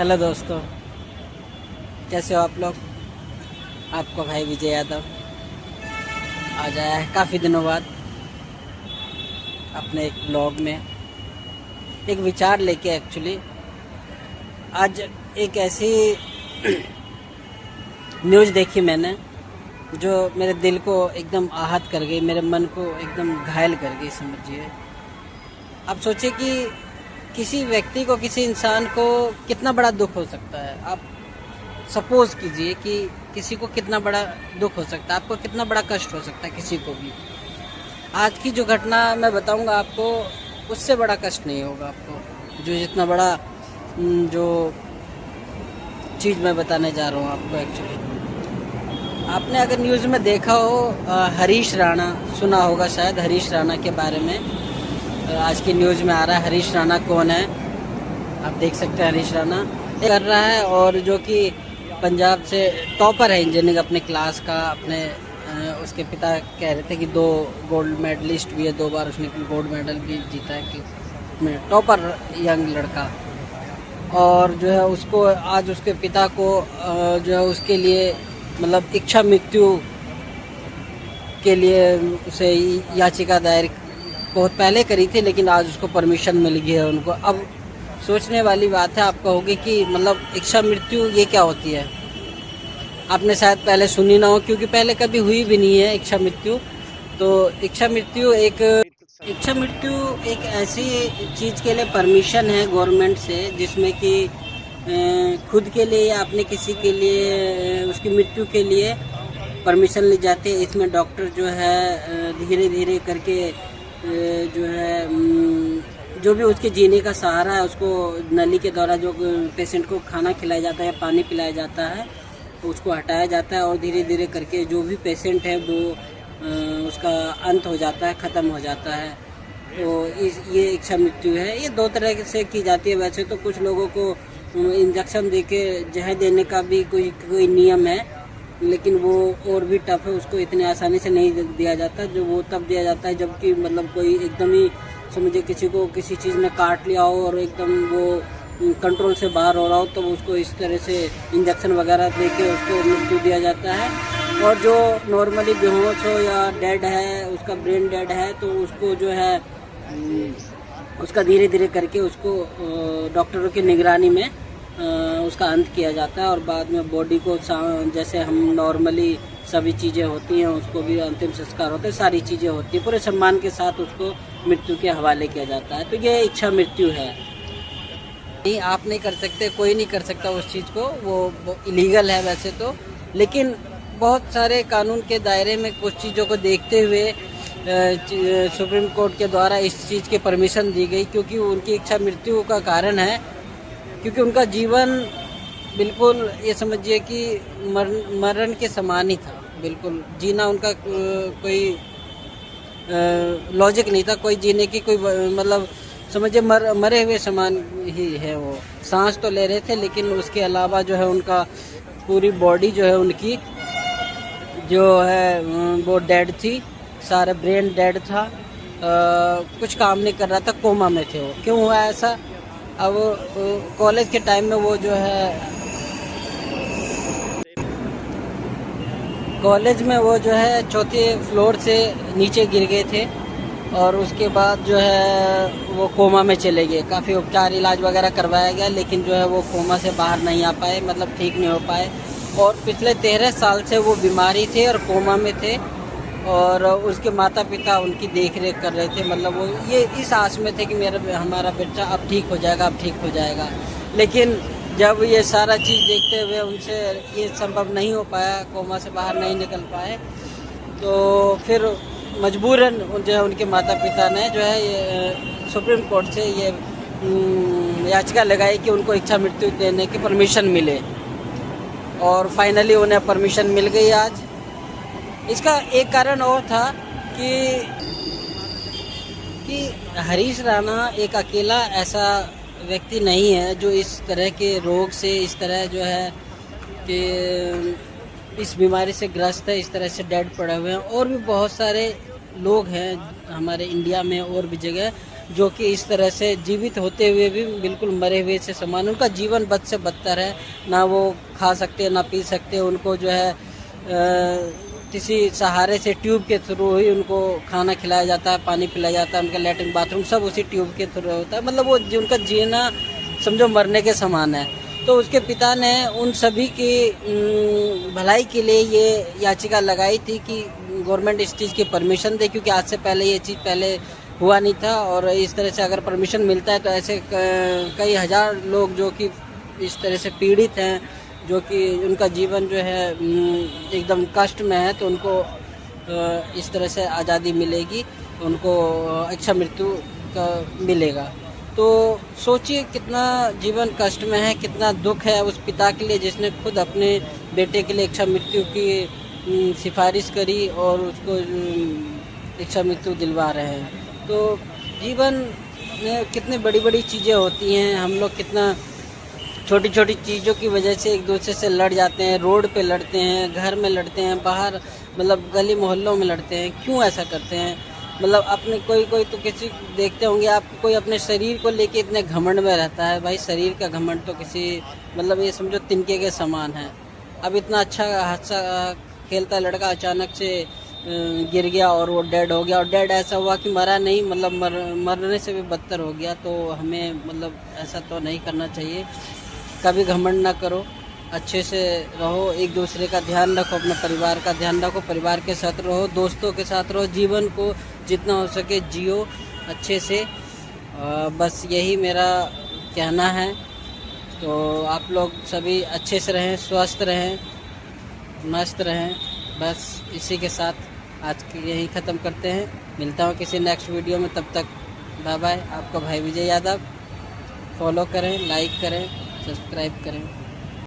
Hello दोस्तों, कैसे हो आप लोग। आपका भाई विजय यादव आज आया है काफ़ी दिनों बाद अपने एक ब्लॉग में एक विचार लेके। एक्चुअली आज एक ऐसी न्यूज़ देखी मैंने जो मेरे दिल को एकदम आहत कर गई, मेरे मन को एकदम घायल कर गई समझिए। आप सोचिए कि किसी व्यक्ति को, किसी इंसान को कितना बड़ा दुख हो सकता है। आप सपोज कीजिए कि किसी को कितना बड़ा दुख हो सकता है, आपको कितना बड़ा कष्ट हो सकता है किसी को भी। आज की जो घटना मैं बताऊंगा आपको, उससे बड़ा कष्ट नहीं होगा आपको, जो जितना बड़ा जो चीज़ मैं बताने जा रहा हूँ आपको। एक्चुअली आपने अगर न्यूज़ में देखा हो, हरीश राणा सुना होगा शायद, हरीश राणा के बारे में आज की न्यूज़ में आ रहा है। हरीश राणा कौन है आप देख सकते हैं। हरीश राणा कर रहा है और जो कि पंजाब से टॉपर है इंजीनियरिंग अपने क्लास का। अपने उसके पिता कह रहे थे कि 2 गोल्ड मेडलिस्ट भी है, 2 बार उसने गोल्ड मेडल भी जीता है कि टॉपर यंग लड़का। और जो है उसको आज उसके पिता को जो है उसके लिए मतलब इच्छा मृत्यु के लिए उसे याचिका दायर बहुत पहले करी थी, लेकिन आज उसको परमिशन मिल गई है उनको। अब सोचने वाली बात है, आप कहोगे कि मतलब इच्छा मृत्यु ये क्या होती है। आपने शायद पहले सुनी ना हो, क्योंकि पहले कभी हुई भी नहीं है इच्छा मृत्यु। तो इच्छा मृत्यु एक ऐसी चीज़ के लिए परमिशन है गवर्नमेंट से, जिसमें कि खुद के लिए या अपने किसी के लिए उसकी मृत्यु के लिए परमिशन ली जाती है। इसमें डॉक्टर जो है धीरे धीरे करके जो है जो भी उसके जीने का सहारा है, उसको नली के द्वारा जो पेशेंट को खाना खिलाया जाता है या पानी पिलाया जाता है उसको हटाया जाता है, और धीरे धीरे करके जो भी पेशेंट है वो उसका अंत हो जाता है, ख़त्म हो जाता है। तो ये इच्छा मृत्यु है। ये 2 तरह से की जाती है। वैसे तो कुछ लोगों को इंजेक्शन देके जहर देने का भी कोई नियम है, लेकिन वो और भी टफ है, उसको इतनी आसानी से नहीं दिया जाता। जो वो तब दिया जाता है जबकि मतलब कोई एकदम ही समझे किसी को किसी चीज़ ने काट लिया हो और एकदम वो कंट्रोल से बाहर हो रहा हो, तो उसको इस तरह से इंजेक्शन वगैरह देके उसको मृत्यु दिया जाता है। और जो नॉर्मली बेहोश हो या डेड है, उसका ब्रेन डेड है, तो उसको जो है उसका धीरे धीरे करके उसको डॉक्टरों की निगरानी में उसका अंत किया जाता है। और बाद में बॉडी को जैसे हम नॉर्मली सभी चीज़ें होती हैं उसको भी अंतिम संस्कार होते हैं, सारी चीज़ें होती हैं, पूरे सम्मान के साथ उसको मृत्यु के हवाले किया जाता है। तो ये इच्छा मृत्यु है। नहीं, आप नहीं कर सकते, कोई नहीं कर सकता उस चीज़ को, वो इलीगल है वैसे तो। लेकिन बहुत सारे कानून के दायरे में कुछ चीज़ों को देखते हुए सुप्रीम कोर्ट के द्वारा इस चीज़ की परमिशन दी गई, क्योंकि उनकी इच्छा मृत्यु का कारण है, क्योंकि उनका जीवन बिल्कुल ये समझिए कि मरण के समान ही था। बिल्कुल जीना उनका कोई लॉजिक नहीं था, कोई जीने की कोई मतलब समझिए मरे हुए समान ही है। वो सांस तो ले रहे थे, लेकिन उसके अलावा जो है उनका पूरी बॉडी जो है उनकी जो है वो डेड थी, सारा ब्रेन डेड था, कुछ काम नहीं कर रहा था, कोमा में थे वो। क्यों हुआ ऐसा? अब कॉलेज के टाइम में वो जो है चौथे फ्लोर से नीचे गिर गए थे, और उसके बाद जो है वो कोमा में चले गए। काफ़ी उपचार इलाज वगैरह करवाया गया, लेकिन जो है वो कोमा से बाहर नहीं आ पाए, मतलब ठीक नहीं हो पाए। और पिछले 13 साल से वो बीमारी थे और कोमा में थे, और उसके माता पिता उनकी देख रेख कर रहे थे। मतलब वो ये इस आस में थे कि हमारा बच्चा अब ठीक हो जाएगा, अब ठीक हो जाएगा। लेकिन जब ये सारा चीज़ देखते हुए उनसे ये संभव नहीं हो पाया, कोमा से बाहर नहीं निकल पाए, तो फिर मजबूरन जो है उनके माता पिता ने जो है ये सुप्रीम कोर्ट से ये याचिका लगाई कि उनको इच्छा मृत्यु देने की परमिशन मिले, और फाइनली उन्हें परमिशन मिल गई आज। इसका एक कारण और था कि हरीश राणा एक अकेला ऐसा व्यक्ति नहीं है जो इस तरह के रोग से, इस तरह जो है कि इस बीमारी से ग्रस्त है, इस तरह से डेड पड़े हुए हैं। और भी बहुत सारे लोग हैं हमारे इंडिया में और भी जगह जो कि इस तरह से जीवित होते हुए भी बिल्कुल मरे हुए से समान, उनका जीवन बद से बदतर है। ना वो खा सकते ना पी सकते, उनको जो है किसी सहारे से ट्यूब के थ्रू ही उनको खाना खिलाया जाता है, पानी पिलाया जाता है, उनका लैट्रिन बाथरूम सब उसी ट्यूब के थ्रू होता है। मतलब वो उनका जीना समझो मरने के समान है। तो उसके पिता ने उन सभी की भलाई के लिए ये याचिका लगाई थी कि गवर्नमेंट इस चीज़ की परमिशन दे, क्योंकि आज से पहले ये चीज़ पहले हुआ नहीं था। और इस तरह से अगर परमिशन मिलता है तो ऐसे कई हज़ार लोग जो कि इस तरह से पीड़ित हैं, जो कि उनका जीवन जो है एकदम कष्ट में है, तो उनको इस तरह से आज़ादी मिलेगी, उनको इच्छा मृत्यु का मिलेगा। तो सोचिए कितना जीवन कष्ट में है, कितना दुख है उस पिता के लिए जिसने खुद अपने बेटे के लिए इच्छा मृत्यु की सिफारिश करी और उसको इच्छा मृत्यु दिलवा रहे हैं। तो जीवन में कितनी बड़ी बड़ी चीज़ें होती हैं, हम लोग कितना छोटी छोटी चीज़ों की वजह से एक दूसरे से लड़ जाते हैं, रोड पे लड़ते हैं, घर में लड़ते हैं, बाहर मतलब गली मोहल्लों में लड़ते हैं। क्यों ऐसा करते हैं? मतलब अपने कोई तो किसी देखते होंगे आप, कोई अपने शरीर को लेके इतने घमंड में रहता है। भाई शरीर का घमंड तो किसी मतलब ये समझो तिनके के समान है। अब इतना अच्छा हादसा खेलता लड़का अचानक से गिर गया और वो डेड हो गया, और डेड ऐसा हुआ कि मरा नहीं, मतलब मरने से भी बदतर हो गया। तो हमें मतलब ऐसा तो नहीं करना चाहिए। कभी घमंड ना करो, अच्छे से रहो, एक दूसरे का ध्यान रखो, अपने परिवार का ध्यान रखो, परिवार के साथ रहो, दोस्तों के साथ रहो, जीवन को जितना हो सके जियो अच्छे से। बस यही मेरा कहना है। तो आप लोग सभी अच्छे से रहें, स्वस्थ रहें, मस्त रहें। बस इसी के साथ आज की यही ख़त्म करते हैं। मिलता हूँ किसी नेक्स्ट वीडियो में, तब तक बाय बाय। आपका भाई विजय यादव। फॉलो करें, लाइक करें, सब्सक्राइब करें।